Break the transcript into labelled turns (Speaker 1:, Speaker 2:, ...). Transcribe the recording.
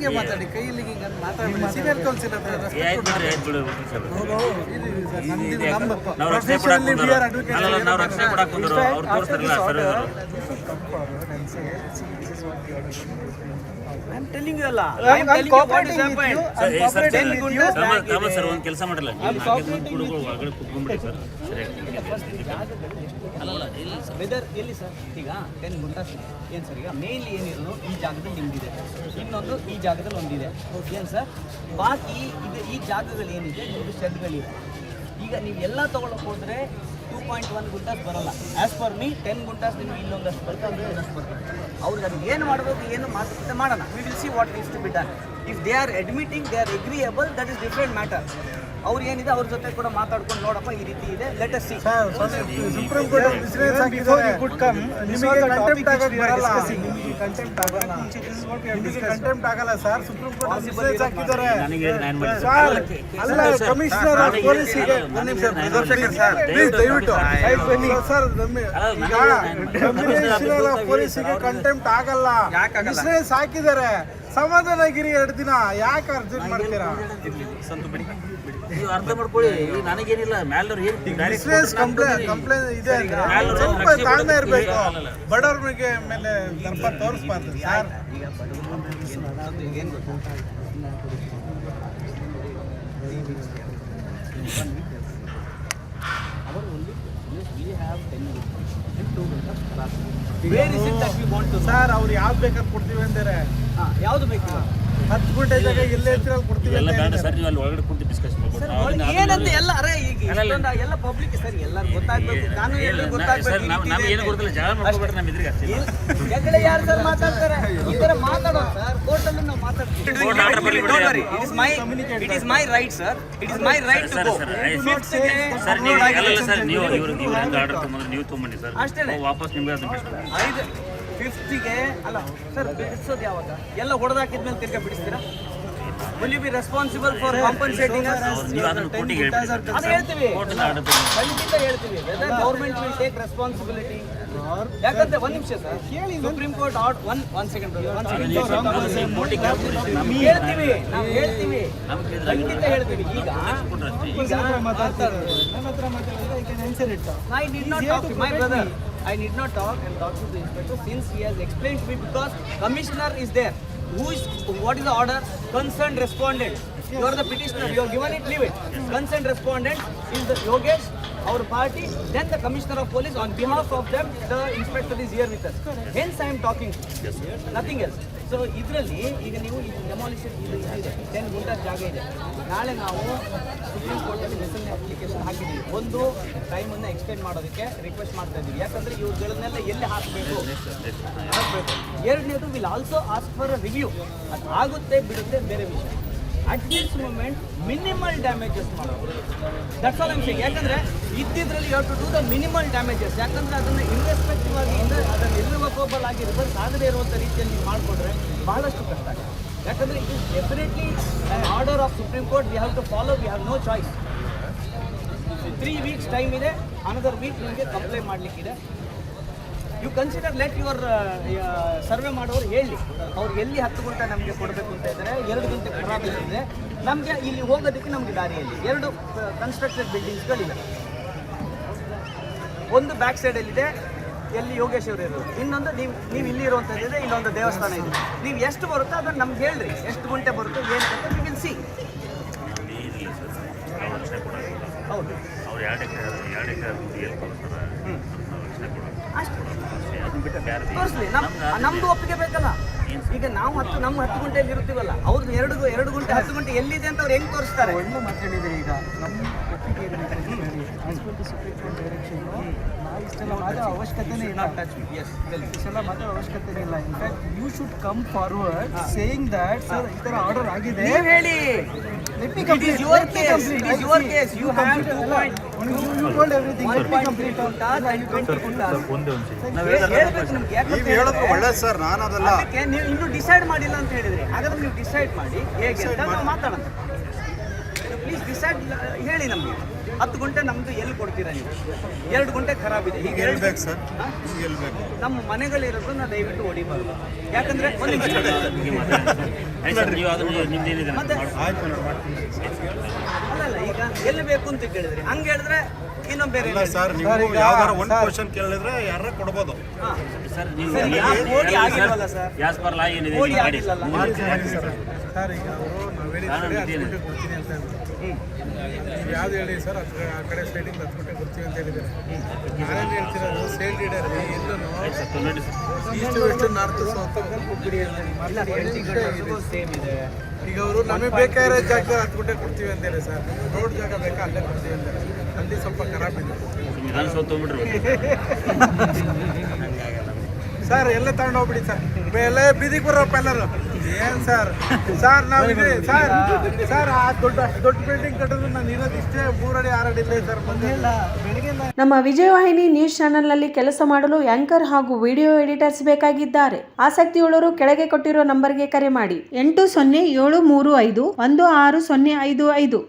Speaker 1: ಹಿಂಗೆ ಮಾತಾಡಿ, ಕೈಯಲ್ಲಿ ಹಿಂಗೆ ಮಾತಾಡಿ. Senior counsellor
Speaker 2: I'm telling you, I'm telling you what is happened.
Speaker 3: Sir ಒಂದು ಕೆಲಸ ಮಾಡಲ್ಲ, ಒಳಗಡೆ ಕುತ್ಕೊಂಡ್ಬಿಡಿ ಸರ್.
Speaker 2: ವೆದರ್ ಎಲ್ಲಿ ಸರ್ ಈಗ 10 ಗುಂಟಾಸ್ ಏನು ಸರ್, ಈಗ ಮೇನ್ಲಿ ಏನಿರೋದು ಈ ಜಾಗದಲ್ಲಿ ನಿಮ್ದಿದೆ, ಇನ್ನೊಂದು ಈ ಜಾಗದಲ್ಲಿ ಒಂದಿದೆ ಏನು ಸರ್. ಬಾಕಿ ಇದು ಈ ಜಾಗದಲ್ಲಿ ಏನಿದೆ ನಿಮ್ಮದು ಶೆಡ್ಗಳಿದೆ. ಈಗ ನೀವು ಎಲ್ಲ ತೊಗೊಳಕ್ಕೆ ಹೋದರೆ 2.1 ಗುಂಟಾಸ್ ಬರೋಲ್ಲ. ಆ್ಯಸ್ ಪರ್ ಮೀ 10 ಗುಂಟಾಸ್ ನಿಮ್ಗೆ ಇಲ್ಲೊಂದಷ್ಟು ಬರ್ತದೆ, ಅಂದರೆ ಇನ್ನಷ್ಟು ಬರ್ತದೆ. ಅವ್ರಿಗೆ ಅದು ಏನು ಮಾಡಬೇಕು, ಏನು ಮಾತುಕತೆ ಮಾಡೋಣ. We will see what needs to be done. If they are admitting, they are agreeable, that is different matter. ಅವ್ರು ಏನಿದೆ ಅವ್ರ ಜೊತೆ ಕೂಡ ಮಾತಾಡ್ಕೊಂಡು ನೋಡಪ್ಪ ಈ ರೀತಿ ಇದೆ, let us see.
Speaker 1: Supreme court business ಹಾಕಿದ್ದಾರೆ. ನಿಮಗೆ ಕಂಟೆಂಪ್ಟ್ ಆಗಕ್ಕೆ ಬರಲ್ಲ, ನಿಮಗೆ ಕಂಟೆಂಪ್ಟ್ ಆಗಲ್ಲ, ನಿಮಗೆ ಕಂಟೆಂಪ್ಟ್ ಆಗಲ್ಲ ಸರ್. ಸುಪ್ರೀಂ ಕೋರ್ಟ್ ಬಿಸಿನೆಸ್ ಹಾಕಿದ್ದಾರೆ ಸರ್. ಅಲ್ಲ ಕಮಿಷನರ್ ಆಫ್ ಪೊಲೀಸಿಗೆ ದಯವಿಟ್ಟು ಸರ್, ಕಮಿಷನರ್ ಆಫ್ ಪೊಲೀಸಿಗೆ ಕಂಟೆಂಪ್ಟ್ ಆಗಲ್ಲ, ಬಿಸಿನೆಸ್ ಹಾಕಿದ್ದಾರೆ. ಸಮಾಧಾನಗಿರಿ 2 ದಿನ ಯಾಕೆ ಅರ್ಜೆಂಟ್ ಮಾಡ್ತೀರಾ?
Speaker 3: ನೀವು ಅರ್ಥ ಮಾಡ್ಕೊಳ್ಳಿ, ನನಗೇನಿಲ್ಲ, ಮ್ಯಾಲವ್ರು ಏನು
Speaker 1: ಬಿಸಿನೆಸ್ ಕಂಪ್ಲೇಂಟ್ ಇದೆ ಅಂದ್ರೆ ಸ್ವಲ್ಪ ತಾಳ್ಮೆ ಇರಬೇಕು. ಬಡವ್ರಿಗೆ ಮೇಲೆ ದರ್ಪ ತೋರಿಸ್ಬಾರ್ದು ಸರ್. ಸರ್ ಅವ್ರು ಯಾವ್ದು ಬೇಕಾದ್ರೆ ಕೊಡ್ತೀವಿ ಅಂತಾರೆ.
Speaker 2: ಯಾವುದು ಬೇಕು?
Speaker 1: 10 ಗುಂಟೆ ಜಾಗ ಎಲ್ಲೇ ಇರ್ತೀರ ಕೊಡ್ತೀವಿ.
Speaker 3: ಎಲ್ಲ ಬೇಡ ಸರ್, ನೀವು ಅಲ್ಲಿ ಒಳಗಡೆ ಕುಂತು ಡಿಸ್ಕಸ್ ಮಾಡ್ಬೋದು.
Speaker 2: ಏನಂತ ಎಲ್ಲ ಅರೆ ಈಗ ಎಲ್ಲ ಪಬ್ಲಿಕ್ ಸರ್, ಎಲ್ಲ ಗೊತ್ತಾಗ್ಬೇಕು. ನಾನು ಗೊತ್ತಾಗ್ಬೇಕು.
Speaker 3: ನಮ್ಗೆ ಏನು ಗೊತ್ತಿಲ್ಲ, ಜಗಳ ಮಾಡ್ಕೊಬೇಡ್ರಿ ನಮ್ಮ ಇದ್ರಿಗೆ ಅಷ್ಟೇ.
Speaker 2: ಜಗಳ ಯಾರು ಸರ್ ಮಾತಾಡ್ತಾರೆ? ಈ ಥರ ಮಾತಾಡೋ ಸರ್, ಕೋರ್ಟಲ್ಲಿ ನಾವು ಮಾತಾಡ್ತೀವಿ. It is my right sir, it is my right to go.
Speaker 3: Sir ನೀವು ಅಲ್ಲ ಸರ್, ನೀವು ಇವ್ರು ಹೆಂಗೆ ಆರ್ಡರ್ ತೊಗೊಂಡ್ರೆ ನೀವು ತೊಗೊಂಬನ್ನಿ ಸರ್, ಅಷ್ಟೇ. ವಾಪಸ್ ನಿಮ್ಗೆ ಅದನ್ನ ಬಿಡಿಸ್ಬೇಕು.
Speaker 2: 5th ಅಲ್ಲ ಸರ್, ಬಿಡಿಸೋದು ಯಾವಾಗ? ಎಲ್ಲ ಹೊಡೆದಾಕಿದ್ಮೇಲೆ ತಿರ್ಗಾ ಬಿಡಿಸ್ತೀರಾ? Will you be responsible for compensating us? ಅದು ಹೇಳ್ತೀವಿ, ಖಂಡಿತ ಹೇಳ್ತೀವಿ. Whether government will take responsibility. ಯಾಕಂದ್ರೆ ಒಂದು ನಿಮಿಷ sir, supreme court order one second ಹೇಳ್ತೀವಿ, ನಾವು ಹೇಳ್ತೀವಿ, ಖಂಡಿತ ಹೇಳ್ತೀವಿ. ಈಗ I did not talk to my brother. I did not talk and talk to the inspector since he has explained to me, because commissioner is there. What is the order? Concerned respondent. You are the petitioner. You have given it, leave it. Concerned respondent is the Yogesh, our party. Then the commissioner of police. On behalf of them, the inspector is here with us. Hence I am talking. Nothing else. So ಇದರಲ್ಲಿ ಈಗ ನೀವು demolition ಇದೆ, 10 ಗುಂಟಾಸ್ ಜಾಗ ಇದೆ. ನಾಳೆ ನಾವು supreme ಕೋರ್ಟಲ್ಲಿ message application ಹಾಕಿದ್ದೀವಿ. ಒಂದು ಟೈಮನ್ನು ಎಕ್ಸ್ಟೆಂಡ್ ಮಾಡೋದಕ್ಕೆ ರಿಕ್ವೆಸ್ಟ್ ಮಾಡ್ತಾ ಇದ್ದೀವಿ. ಯಾಕಂದರೆ ಇವುಗಳನ್ನೆಲ್ಲ ಎಲ್ಲಿ ಹಾಕಬೇಕು. ಎರಡನೇದು will also ask for a review. ಅದು ಆಗುತ್ತೆ ಬಿಡುತ್ತೆ ಬೇರೆ ವಿಷಯ. At this moment minimal damages ಮಾಡೋದು, ದಟ್ಸ್ ಆಲ್ ಐಮ್ ಸೇಯಿಂಗ್. ಯಾಕಂದರೆ ಇದ್ದಿದ್ರಲ್ಲಿ you have to do the minimal damages. ಯಾಕಂದರೆ ಅದನ್ನು ಇನ್ವೆಸ್ಪೆಕ್ಟಿವ್ ಆಗಿ ಅದನ್ನು ಇರ್ರಿವಕಬಲ್ ಆಗಿ ರಿವರ್ಸ್ ಆಗದೇ ಇರುವಂಥ ರೀತಿಯಲ್ಲಿ ನೀವು ಮಾಡಿಕೊಂಡ್ರೆ ಬಹಳಷ್ಟು ಕಷ್ಟ ಆಗುತ್ತೆ. ಯಾಕಂದರೆ it is definitely an order of Supreme Court. We have to follow, we have no choice. 3 weeks time ಇದೆ, ಅನದರ್ ವೀಕ್ ನಿಮಗೆ ಕಂಪ್ಲೇಂಟ್ ಮಾಡಲಿಕ್ಕಿದೆ. You consider, let your survey ಮಾಡೋರು ಹೇಳಿ ಅವ್ರು ಎಲ್ಲಿ 10 ಗುಂಟೆ ನಮಗೆ ಕೊಡಬೇಕು ಅಂತ ಇದ್ದಾರೆ. 2 ಗಂಟೆ ಖರಾಬ್ ಇದೆ ನಮಗೆ, ಇಲ್ಲಿ ಹೋಗೋದಕ್ಕೆ ನಮಗೆ ದಾರಿಯಲ್ಲಿ 2 ಕನ್ಸ್ಟ್ರಕ್ಟೆಡ್ ಬಿಲ್ಡಿಂಗ್ಸ್ಗಳಿವೆ. ಒಂದು ಬ್ಯಾಕ್ ಸೈಡಲ್ಲಿದೆ, ಎಲ್ಲಿ ಯೋಗೇಶ್ ಅವರು ಇರೋದು. ಇನ್ನೊಂದು ನೀವು ಇಲ್ಲಿ ಇರುವಂಥದ್ದಿದೆ, ಇನ್ನೊಂದು ದೇವಸ್ಥಾನ ಇದೆ. ನೀವು ಎಷ್ಟು ಬರುತ್ತೋ ಅದನ್ನು ನಮ್ಗೆ ಹೇಳ್ರಿ, ಎಷ್ಟು ಗುಂಟೆ ಬರುತ್ತೋ ಏನು ಅಂತ ವಿ ವಿಲ್ ಸಿ. ಹೌದು,
Speaker 3: ಅವ್ರು 2 ಎಕರೆ
Speaker 2: ಅಷ್ಟು ತೋರಿಸ್ಲಿ. ನಮ್ದು ಒಪ್ಪಿಗೆ ಬೇಕಲ್ಲ. ಈಗ ನಾವು ನಮ್ಮ 10 ಗುಂಟೆಯಲ್ಲಿ ಇರ್ತೀವಲ್ಲ, ಅವ್ರದ್ದು 2 ಗುಂಟೆ 10 ಗುಂಟೆ ಎಲ್ಲಿದೆ ಅಂತ ಅವ್ರು ಹೆಂಗೆ ತೋರಿಸ್ತಾರೆ?
Speaker 1: ಒಳ್ಳೆ ಮಾತಾಡಿದರೆ. ಈಗ ನಮ್ಮ ಒಪ್ಪಿಗೆ ಸುಪ್ರೀಂ ಕೋರ್ಟ್ ಡೈರೆಕ್ಷನ್ನು ನಾವು ಇಷ್ಟೆಲ್ಲ ಮಾಡೋ ಅವಶ್ಯಕತೆನೇ ಇಲ್ಲ. ಇಷ್ಟೆಲ್ಲ ಮಾಡೋ ಅವಶ್ಯಕತೆನೇ ಇಲ್ಲ. In fact you should come forward saying that sir ಈ ಥರ ಆರ್ಡರ್ ಆಗಿದೆ,
Speaker 2: ಹೇಳಿ. Let me complete. It is your case. It is your case. You have to
Speaker 1: you told everything. Let me complete.
Speaker 2: ನೀವು
Speaker 1: ಹೇಳೋದು ಒಳ್ಳೆದು ಸರ್. ನಾನು ಅದಲ್ಲ,
Speaker 2: ನೀವು ಇನ್ನೂ ಡಿಸೈಡ್ ಮಾಡಿಲ್ಲ ಅಂತ ಹೇಳಿದ್ರಿ. ಹಾಗಾದ್ರೆ ನೀವು ಡಿಸೈಡ್ ಮಾಡಿ ಹೇಗೆ ಅಂತ ನಾವು ಮಾತಾಡೋಣ. ಪ್ಲೀಸ್ ಡಿಸೈಡ್ ಹೇಳಿ ನಮಗೆ. 10 ಗುಂಟೆ ನಮ್ದು ಎಲ್ಲಿ ಕೊಡ್ತೀರಾ ನೀವು? 2 ಗುಂಟೆ ಖರಾಬ್ ಇದೆ. ಈಗ ಹೇಳ್ಬೇಕು ಸರ್, ನಮ್ಮ ಮನೆಗಳಿರೋದನ್ನ ದಯವಿಟ್ಟು ಹೊಡಿಬಾರ್ದು. ಯಾಕಂದ್ರೆ
Speaker 3: ಸರ್ ನೀವು ಅದನ್ನು ನಿಮ್ದು ಏನಿದೆ
Speaker 2: ಮತ್ತೆ? ಅಲ್ಲಲ್ಲ ಈಗ ಎಲ್ಲಿ ಬೇಕು ಅಂತ ಕೇಳಿದ್ರಿ ಹಂಗೆ ಹೇಳಿದ್ರೆ ಇನ್ನೊಂದು ಬೇರೆ
Speaker 4: ಇಲ್ಲ ಸರ್, ನೀವು ಯಾವ್ದಾರ ಒಂದು ಕ್ವಶನ್ ಕೇಳಿದ್ರೆ ಯಾರ ಕೊಡ್ಬೋದು.
Speaker 3: ಸರ್ ನೀವು
Speaker 2: ಸರ್, ಯಾವ ಕೋಡಿ ಆಗಿಲ್ವಲ್ಲ ಸರ್?
Speaker 3: ಯಾಸ್ ಪರ್ ಲಾ ಏನಿದೆ
Speaker 2: ಕೋಡಿ
Speaker 3: ಮಾಡಿ
Speaker 2: ಆಗಿಲ್ಲಲ್ಲ.
Speaker 1: ಸರ್ ಈಗ ಅವರು ನಾವು ಹೇಳಿದ್ರೆ ಕೊಡ್ತೀನಿ ಅಂತ ನೀವು ಯಾವ್ದು ಹೇಳಿ ಸರ್ ಆ ಕಡೆ ಸೈಡಿಂದ 10 ಗಂಟೆ ಕೊಡ್ತೀವಿ ಅಂತ ಹೇಳಿದ್ದಾರೆ. ನಾನೇನು ಹೇಳ್ತಿರೋದು ಸೇಲ್ ಲೀಡರ್ ಎಲ್ಲೂ ಈಸ್ಟ್ ವೆಸ್ಟ್ ನಾರ್ತ್ ಸೌತ್ ಕೊಟ್ಬಿಡಿ
Speaker 2: ಸೇಮ್ ಇದೆ.
Speaker 1: ಈಗ ಅವರು ನಮಗೆ ಬೇಕಾಗಿರೋ ಜಾಗದಲ್ಲಿ 10 ಗಂಟೆ ಕೊಡ್ತೀವಿ ಅಂತ ಹೇಳಿ ಸರ್. ರೋಡ್ ಜಾಗ ಬೇಕಾ ಅಲ್ಲೇ ಕೊಡ್ತೀವಿ ಅಂತಾರೆ. ಅಲ್ಲಿ ಸ್ವಲ್ಪ ಖರಾಬ್ ಇದೆ
Speaker 3: ವಿಧಾನಸೌಧ ತೊಗೊಂಡ್ಬಿಟ್ರಿ
Speaker 1: ಸರ್. ಎಲ್ಲ ತಗೊಂಡು ಹೋಗ್ಬಿಡಿ ಸರ್. ಎಲ್ಲ ಬೀದಿಗೆ ಬರೋಪ್ಪ ಎಲ್ಲರೂ ಏನು ಸರ್. ಸರ್ ನಾವು ಇದೆ ಸರ್. ಸರ್ ಆ ದೊಡ್ಡ ಬಿಲ್ಡಿಂಗ್ ಕಟ್ಟಿದ್ರು ನಾನು ಇರೋದು ಇಷ್ಟೇ 3 ಅಡಿ 6 ಅಡಿ ಇಲ್ಲ ಸರ್. ಬಂದಿಲ್ಲ ಬೆಳಿಗ್ಗೆ
Speaker 5: ನಮ್ಮ ವಿಜಯವಾಹಿನಿ ನ್ಯೂಸ್ ಚಾನೆಲ್ನಲ್ಲಿ ಕೆಲಸ ಮಾಡಲು ಆಂಕರ್ ಹಾಗೂ ವಿಡಿಯೋ ಎಡಿಟರ್ಸ್ ಬೇಕಾಗಿದ್ದಾರೆ. ಆಸಕ್ತಿಯುಳ್ಳವರು ಕೆಳಗೆ ಕೊಟ್ಟಿರೋ ನಂಬರ್ಗೆ ಕರೆ ಮಾಡಿ 8073516055.